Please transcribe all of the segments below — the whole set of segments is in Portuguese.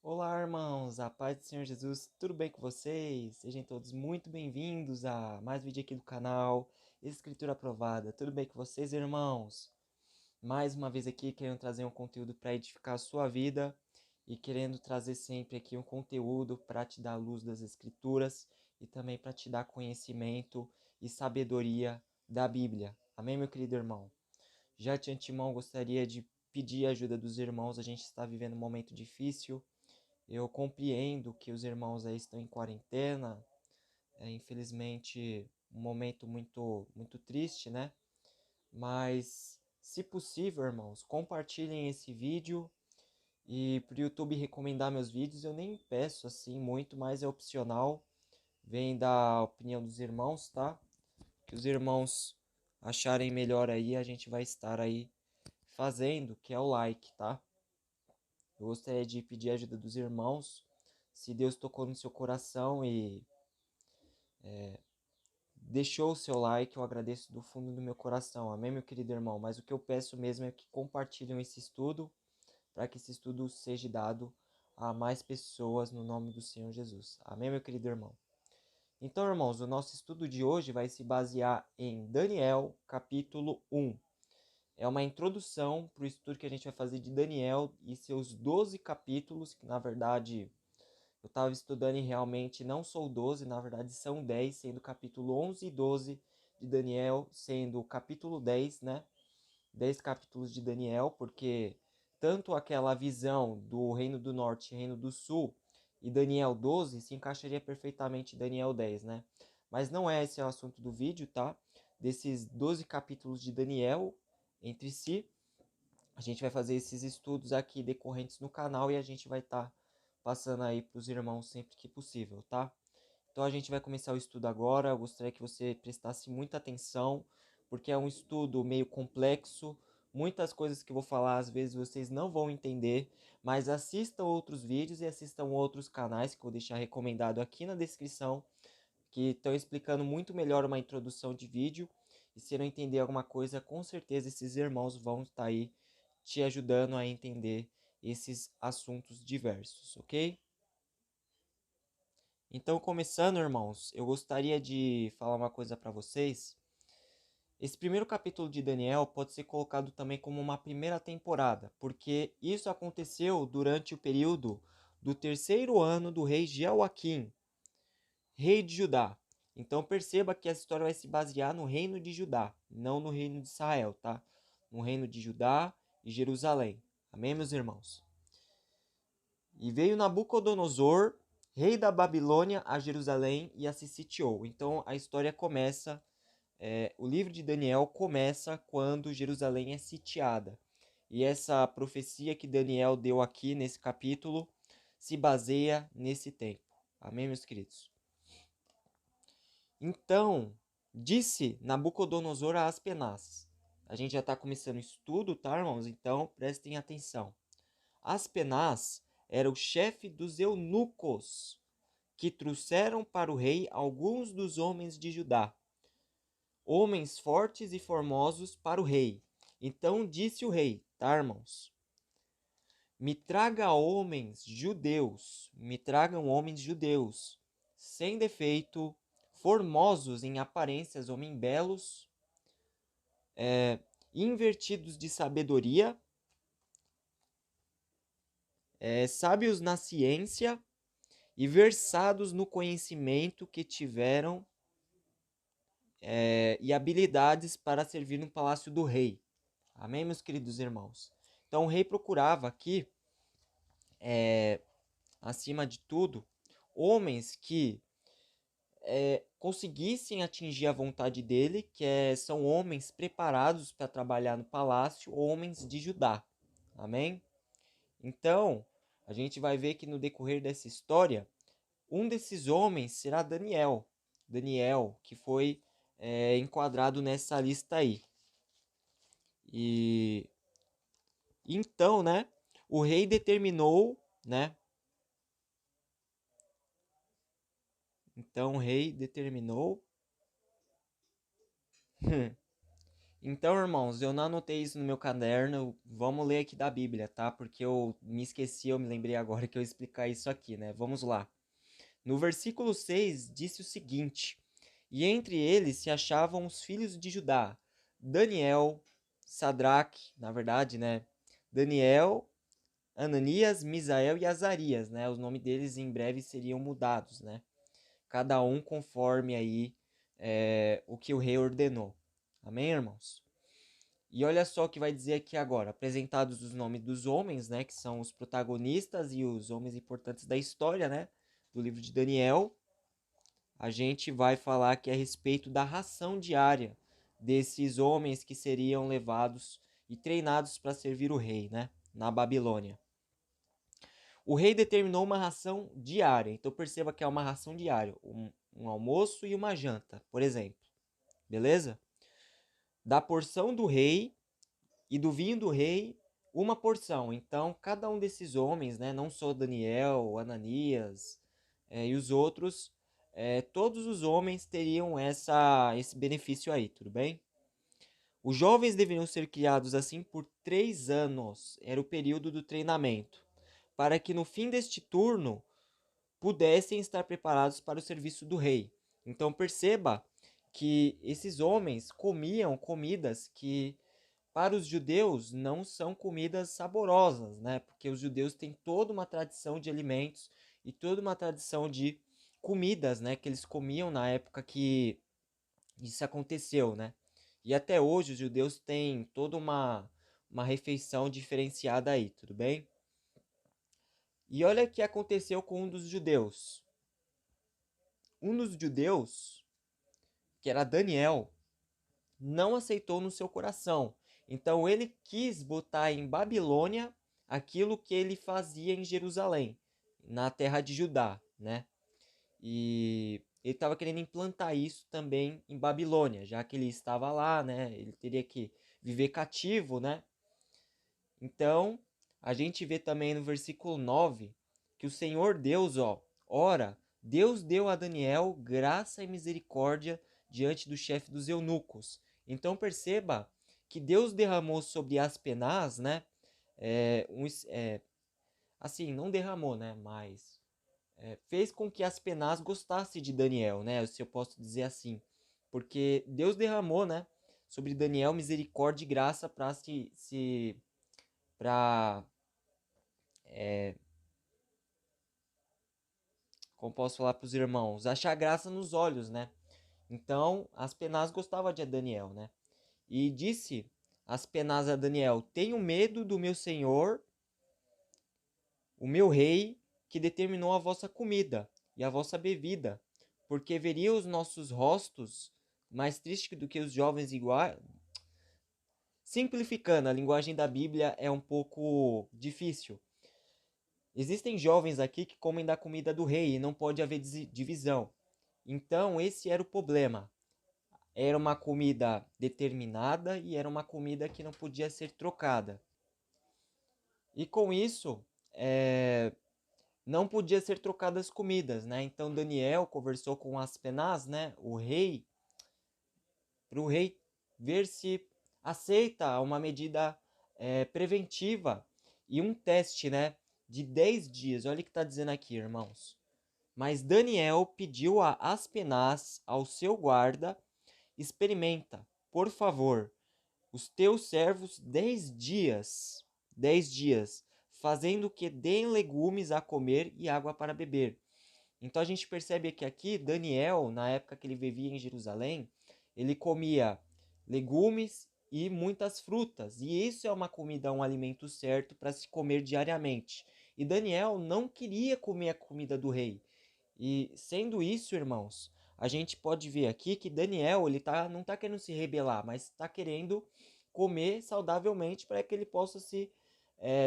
Olá, irmãos, a paz do Senhor Jesus, tudo bem com vocês? Sejam todos muito bem-vindos a mais um vídeo aqui do canal Escritura Aprovada. Tudo bem com vocês, irmãos? Mais uma vez aqui querendo trazer um conteúdo para edificar a sua vida e querendo trazer sempre aqui um conteúdo para te dar a luz das Escrituras e também para te dar conhecimento e sabedoria da Bíblia. Amém, meu querido irmão? Já de antemão gostaria de pedir a ajuda dos irmãos, a gente está vivendo um momento difícil. Eu compreendo que os irmãos aí estão em quarentena, infelizmente um momento muito triste, né? Mas, se possível, irmãos, compartilhem esse vídeo e para o YouTube recomendar meus vídeos, eu nem peço assim muito, mas é opcional, vem da opinião dos irmãos, tá? Que os irmãos acharem melhor aí, a gente vai estar aí fazendo, que é o like, tá? Eu gostaria de pedir a ajuda dos irmãos. Se Deus tocou no seu coração e deixou o seu like, eu agradeço do fundo do meu coração. Amém, meu querido irmão? Mas o que eu peço mesmo é que compartilhem esse estudo, para que esse estudo seja dado a mais pessoas no nome do Senhor Jesus. Amém, meu querido irmão? Então, irmãos, o nosso estudo de hoje vai se basear em Daniel, capítulo 1. É uma introdução para o estudo que a gente vai fazer de Daniel e seus 12 capítulos, que na verdade eu estava estudando e realmente não são 12, na verdade são 10, sendo o capítulo 11 e 12 de Daniel, sendo o capítulo 10, né? 10 capítulos de Daniel, porque tanto aquela visão do Reino do Norte e Reino do Sul e Daniel 12 se encaixaria perfeitamente em Daniel 10, né? Mas não é esse o assunto do vídeo, tá? Desses 12 capítulos de Daniel entre si, a gente vai fazer esses estudos aqui decorrentes no canal e a gente vai estar passando aí para os irmãos sempre que possível, tá? Então a gente vai começar o estudo agora. Eu gostaria que você prestasse muita atenção, porque é um estudo meio complexo. Muitas coisas que eu vou falar, às vezes vocês não vão entender, mas assistam outros vídeos e assistam outros canais que eu vou deixar recomendado aqui na descrição, que estão explicando muito melhor uma introdução de vídeo. E se não entender alguma coisa, com certeza esses irmãos vão estar aí te ajudando a entender esses assuntos diversos, ok? Então, começando, irmãos, eu gostaria de falar uma coisa para vocês. Esse primeiro capítulo de Daniel pode ser colocado também como uma primeira temporada, porque isso aconteceu durante o período do terceiro ano do rei Jeoaquim, rei de Judá. Então perceba que essa história vai se basear no reino de Judá, não no reino de Israel, tá? No reino de Judá e Jerusalém. Amém, meus irmãos? E veio Nabucodonosor, rei da Babilônia, a Jerusalém e a se sitiou. Então a história começa, o livro de Daniel começa quando Jerusalém é sitiada. E essa profecia que Daniel deu aqui nesse capítulo se baseia nesse tempo. Amém, meus queridos? Então, disse Nabucodonosor a Aspenaz. A gente já está começando o estudo, tá, irmãos? Então, prestem atenção. Aspenaz era o chefe dos eunucos, que trouxeram para o rei alguns dos homens de Judá, homens fortes e formosos para o rei. Então disse o rei, tá, irmãos? Me tragam homens judeus, sem defeito, formosos em aparências, homens belos, invertidos de sabedoria, sábios na ciência e versados no conhecimento que tiveram e habilidades para servir no palácio do rei. Amém, meus queridos irmãos? Então o rei procurava aqui, acima de tudo, homens que conseguissem atingir a vontade dele, são homens preparados para trabalhar no palácio, homens de Judá. Amém? Então, a gente vai ver que no decorrer dessa história, um desses homens será Daniel. Daniel, que foi enquadrado nessa lista aí. E então, né, o rei determinou, né? Então o rei determinou Então, irmãos, eu não anotei isso no meu caderno. Vamos ler aqui da Bíblia, tá? Porque eu me esqueci, eu me lembrei agora que eu ia explicar isso aqui, né? Vamos lá. No versículo 6 disse o seguinte: E entre eles se achavam os filhos de Judá, Daniel, Sadraque, na verdade, né? Daniel, Ananias, Misael e Azarias, né? Os nomes deles em breve seriam mudados, né? Cada um conforme aí o que o rei ordenou. Amém, irmãos? E olha só o que vai dizer aqui agora. Apresentados os nomes dos homens, né? Que são os protagonistas e os homens importantes da história, né? Do livro de Daniel. A gente vai falar aqui a respeito da ração diária desses homens que seriam levados e treinados para servir o rei, né? Na Babilônia. O rei determinou uma ração diária. Então perceba que é uma ração diária. Um almoço e uma janta, por exemplo. Beleza? Da porção do rei e do vinho do rei, uma porção. Então, cada um desses homens, né, não só Daniel, Ananias e os outros, todos os homens teriam esse benefício aí, tudo bem? Os jovens deveriam ser criados assim por 3 anos, era o período do treinamento, para que no fim deste turno pudessem estar preparados para o serviço do rei. Então perceba que esses homens comiam comidas que para os judeus não são comidas saborosas, né? Porque os judeus têm toda uma tradição de alimentos e toda uma tradição de comidas, né? Que eles comiam na época que isso aconteceu, né? E até hoje os judeus têm toda uma refeição diferenciada aí, tudo bem? E olha o que aconteceu com um dos judeus. Um dos judeus, que era Daniel, não aceitou no seu coração. Então ele quis botar em Babilônia aquilo que ele fazia em Jerusalém, na terra de Judá, né? E ele estava querendo implantar isso também em Babilônia, já que ele estava lá, né? Ele teria que viver cativo, né? Então, a gente vê também no versículo 9 que o Senhor Deus, ora, Deus deu a Daniel graça e misericórdia diante do chefe dos eunucos. Então perceba que Deus derramou sobre Aspenaz, né? Assim, não derramou, né? Mas fez com que Aspenaz gostasse de Daniel, né? Se eu posso dizer assim. Porque Deus derramou, né? Sobre Daniel misericórdia e graça para para como posso falar para os irmãos, achar graça nos olhos, né? Então, Aspenaz gostava de Daniel, né? E disse Aspenaz a Daniel: Tenho medo do meu senhor, o meu rei, que determinou a vossa comida e a vossa bebida, porque veria os nossos rostos mais tristes do que os jovens iguais. Simplificando, a linguagem da Bíblia é um pouco difícil. Existem jovens aqui que comem da comida do rei e não pode haver divisão. Então, esse era o problema. Era uma comida determinada e era uma comida que não podia ser trocada. E com isso, não podia ser trocadas comidas, né? Então Daniel conversou com Aspenaz, né, o rei, para o rei ver se aceita uma medida preventiva e um teste, né, de 10 dias. Olha o que está dizendo aqui, irmãos. Mas Daniel pediu a Aspenaz, ao seu guarda, experimenta, por favor, os teus servos 10 dias, fazendo que deem legumes a comer e água para beber. Então a gente percebe que aqui Daniel, na época que ele vivia em Jerusalém, ele comia legumes e muitas frutas. E isso é uma comida, um alimento certo para se comer diariamente. E Daniel não queria comer a comida do rei. E sendo isso, irmãos, a gente pode ver aqui que Daniel não está querendo se rebelar, mas está querendo comer saudavelmente para que ele possa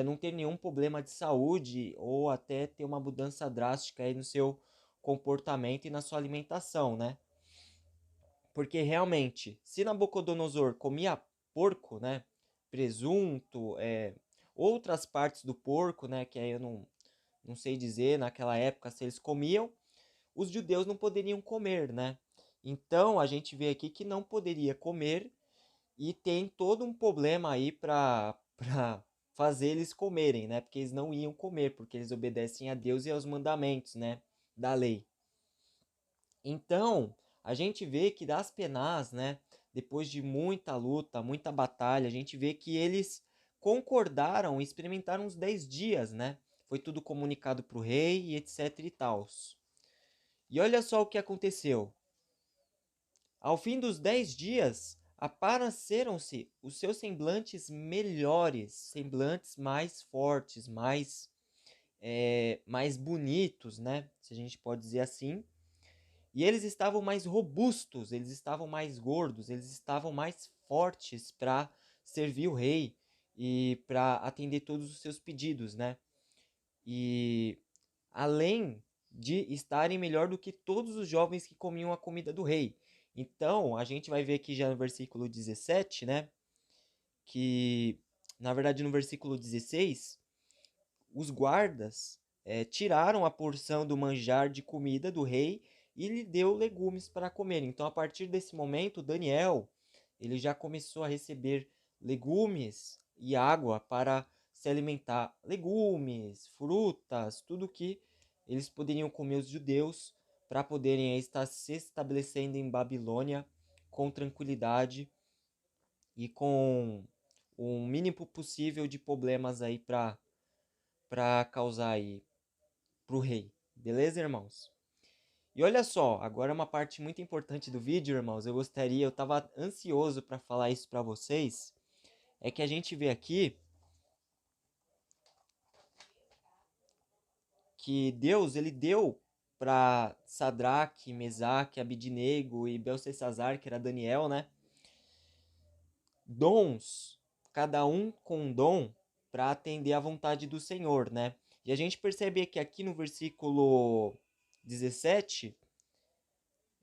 não ter nenhum problema de saúde ou até ter uma mudança drástica aí no seu comportamento e na sua alimentação, né? Porque realmente, se Nabucodonosor comia porco, né? Presunto, outras partes do porco, né? Que aí eu não sei dizer naquela época se eles comiam, os judeus não poderiam comer, né? Então a gente vê aqui que não poderia comer e tem todo um problema aí para fazer eles comerem, né? Porque eles não iam comer, porque eles obedecem a Deus e aos mandamentos, né, da lei. Então, a gente vê que das Penás, né, depois de muita luta, muita batalha, a gente vê que eles concordaram e experimentaram uns 10 dias, né? Foi tudo comunicado para o rei e etc e tals. E olha só o que aconteceu. Ao fim dos 10 dias, apareceram-se os seus semblantes melhores, semblantes mais fortes, mais bonitos, né? Se a gente pode dizer assim. E eles estavam mais robustos, eles estavam mais gordos, eles estavam mais fortes para servir o rei e para atender todos os seus pedidos, né? E além de estarem melhor do que todos os jovens que comiam a comida do rei. Então, a gente vai ver aqui já no versículo 17, né? Que, na verdade, no versículo 16, os guardas tiraram a porção do manjar de comida do rei e lhe deu legumes para comer. Então, a partir desse momento, Daniel, ele já começou a receber legumes e água para se alimentar. Legumes, frutas, tudo que eles poderiam comer os judeus para poderem estar se estabelecendo em Babilônia com tranquilidade e com o mínimo possível de problemas aí para causar aí pro rei. Beleza, irmãos? E olha só, agora uma parte muito importante do vídeo, irmãos. Eu tava ansioso para falar isso para vocês. É que a gente vê aqui que Deus, ele deu para Sadraque, Mesaque, Abidnego e Beltesazar, que era Daniel, né? Dons, cada um com um dom para atender à vontade do Senhor, né? E a gente percebe que aqui no versículo 17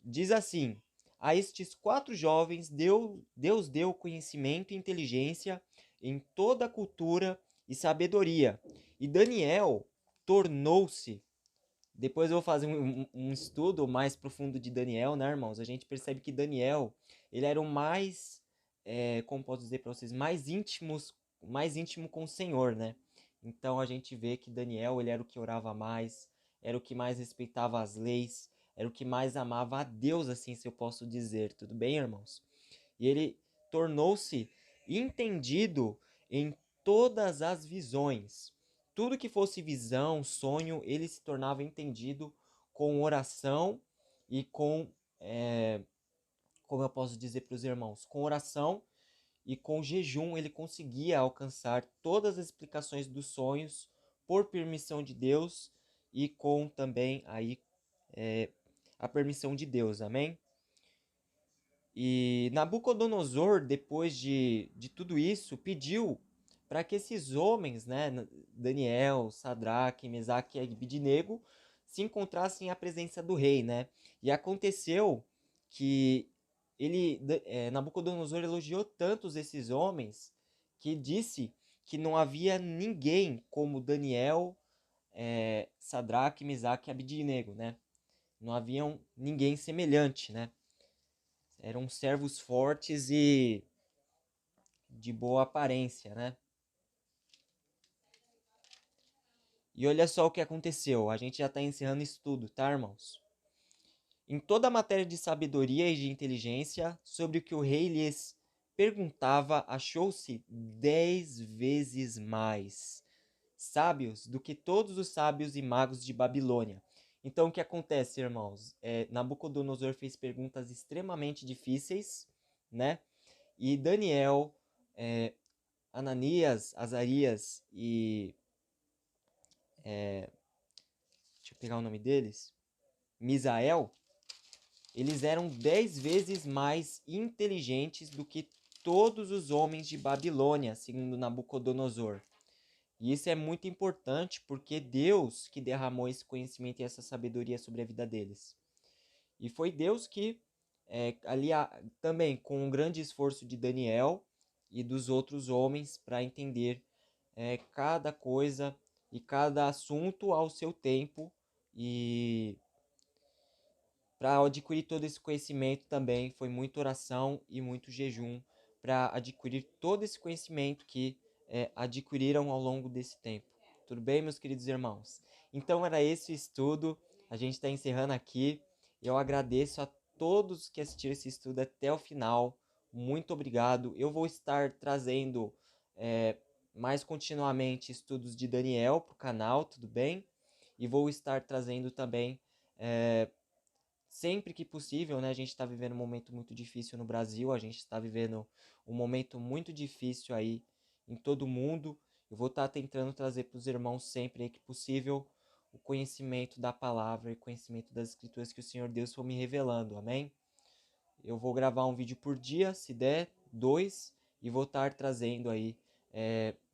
diz assim: a estes 4 jovens Deus deu conhecimento e inteligência em toda a cultura e sabedoria. E Daniel tornou-se. Depois eu vou fazer um estudo mais profundo de Daniel, né, irmãos? A gente percebe que Daniel, ele era o mais, como posso dizer para vocês, mais íntimo com o Senhor, né? Então a gente vê que Daniel, ele era o que orava mais, era o que mais respeitava as leis, era o que mais amava a Deus, assim, se eu posso dizer. Tudo bem, irmãos? E ele tornou-se entendido em todas as visões. Tudo que fosse visão, sonho, ele se tornava entendido com oração e como eu posso dizer para os irmãos, com oração e com jejum ele conseguia alcançar todas as explicações dos sonhos por permissão de Deus e com também aí a permissão de Deus, amém? E Nabucodonosor, depois de tudo isso, pediu para que esses homens, né, Daniel, Sadraque, Mesaque e Abidnego, se encontrassem à presença do rei, né? E aconteceu que Nabucodonosor elogiou tantos esses homens que disse que não havia ninguém como Daniel, Sadraque, Mesaque e Abidnego, né? Não havia ninguém semelhante, né? Eram servos fortes e de boa aparência, né? E olha só o que aconteceu. A gente já está encerrando isso tudo, tá, irmãos? Em toda a matéria de sabedoria e de inteligência, sobre o que o rei lhes perguntava, achou-se 10 vezes mais sábios do que todos os sábios e magos de Babilônia. Então, o que acontece, irmãos? Nabucodonosor fez perguntas extremamente difíceis, né? E Daniel, é, Ananias, Azarias e. Deixa eu pegar o nome deles. Misael, eles eram 10 vezes mais inteligentes do que todos os homens de Babilônia, segundo Nabucodonosor. E isso é muito importante porque Deus que derramou esse conhecimento e essa sabedoria sobre a vida deles. E foi Deus que, também com um grande esforço de Daniel e dos outros homens para entender cada coisa e cada assunto ao seu tempo e para adquirir todo esse conhecimento também foi muita oração e muito jejum para adquirir todo esse conhecimento que adquiriram ao longo desse tempo. Tudo bem, meus queridos irmãos? Então era esse o estudo, a gente está encerrando aqui. Eu agradeço a todos que assistiram esse estudo até o final. Muito obrigado. Eu vou estar trazendo mais continuamente estudos de Daniel para o canal, tudo bem? E vou estar trazendo também, sempre que possível, né? A gente está vivendo um momento muito difícil no Brasil, a gente está vivendo um momento muito difícil aí em todo o mundo. Eu vou estar tentando trazer para os irmãos sempre aí que possível o conhecimento da palavra e conhecimento das escrituras que o Senhor Deus for me revelando, amém? Eu vou gravar um vídeo por dia, se der, 2, e vou estar trazendo aí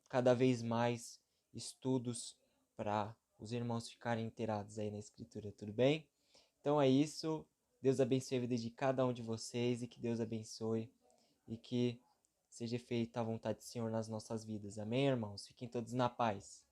cada vez mais estudos para os irmãos ficarem inteirados aí na escritura, tudo bem? Então é isso. Deus abençoe a vida de cada um de vocês e que Deus abençoe e que seja feita a vontade do Senhor nas nossas vidas. Amém, irmãos? Fiquem todos na paz.